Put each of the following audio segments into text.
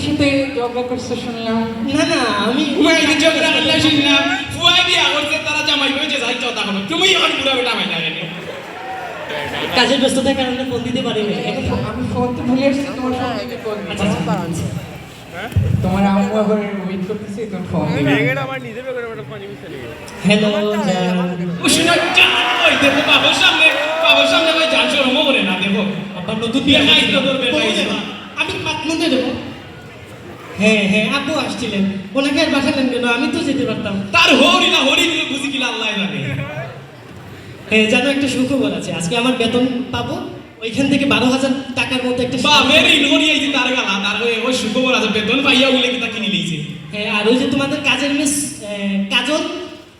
সাথে ঝগড়া করছে শুনলাম। না না আমি ফুয়াইকে ঝগড়া করলে শুনলাম ফুয়াই বিয়া করছে তারা জামাই হয়েছে যাই কথা হলো তুমি এখন পুরা বেটা মাইনা গেলে কাজের ব্যস্ততার কারণে ফোন দিতে পারিনি। আমি ফোন তো ভুলে এসেছি, তোমার ফোন দিতে ফোন দিতে। আচ্ছা আচ্ছা তোমার আম্মু আবার ওয়েট করতেছে, তোর ফোন দিবে। হ্যালো ও শুনো ওই দেখো বাবার সামনে ভাই জান শরম করে না দেখো আপনার নতুন বিয়ে খাইতে করবে আমি মধ্যে দেবো। হ্যাঁ হ্যাঁ আপু আসছিলেন, ওনাকে আর পাঠালেন কেন? আমি তো যেতে পারতাম। তার হরি না হরি দিলে বুঝি কিনা আল্লাহ জানে হ্যাঁ জানো একটা সুখবর আছে, আজকে আমার বেতন পাবো, ওইখান থেকে 12,000 টাকার মতো একটা বাপের ইন হরি আইছে তার গালা তার ওই সুখবর আছে বেতন পাইয়া বলে কি তা কিনে লইছে হ্যাঁ আর ওই যে তোমাদের কাজের মিস কাজল,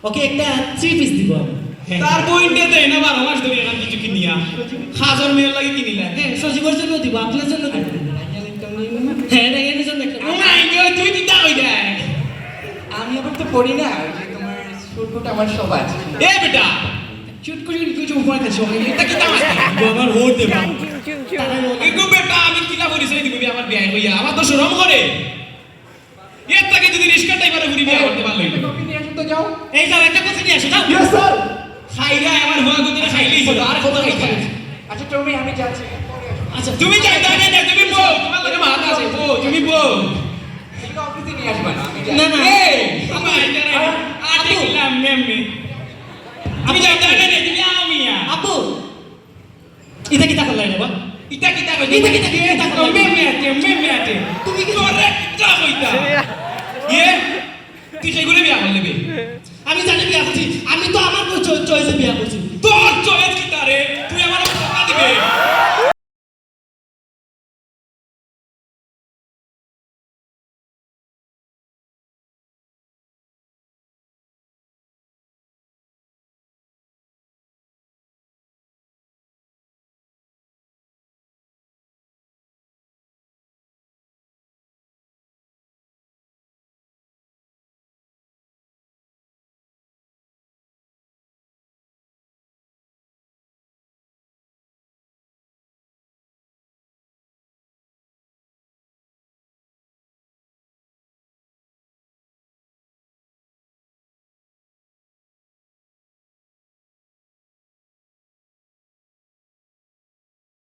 ওকে একটা 3 পিস দিব আমি। হ্যাঁ তার পয়েন্টে দেয় না 12 মাস ধরে এখন কিছু কিনিয়া হাজার মেয়ের লাগে কিনিলা হ্যাঁ সজীবের জন্য দিব, আপনার জন্য দিব। হ্যাঁ রাইয়ানের জন্য একটা। ও মাই গড তুই দিতা কই দেখ আমি আবার তো পড়ি না, ওই যে তোমার শুটকুট আমার সব আছে। এ বেটা চুট করে কিছু উপরে কাছে এটা কি তামাশা আমার ভোট দেবা। এগো বেটা আমি কিলা পরিচয় দিব আমার বিয়ে হইয়া আমার তো শরম করে এর থেকে যদি রিস্কা টাইপারে ঘুরি বিয়ে করতে পারলো কফি নিয়ে আসো তো, যাও। এই যাও একটা কথা নিয়ে আসো যাও। Yes sir. খাইরা আমার হুয়া গতিতে খাইলেই ছিল আর কত খাইতা আচ্ছা টমি, আমি যাচ্ছি, পরে আসো। আচ্ছা তুমি যাই দাঁড়িয়ে না তুমি বউ তোমার লাগে মাথা আছে বউ তুমি বউ ঠিক অফিসে নিয়ে আসবে না, আমি যাই। না না এই আমার এটা আটে গেলাম মেমে আমি যাই দাঁড়িয়ে না তুমি আমিয়া আপু এটা কি টাকা লাগে বাবা? ইটা কিটা কই ইটা কিটা কিটা কই? মেমে আটে তুমি কি তোরে যা কইতা তুই সেগুলো বিয়া করলে আমি জানি বিয়া করছি, আমি তো আমার চয়েসে বিয়া করছি। তোর চয়েস কিটা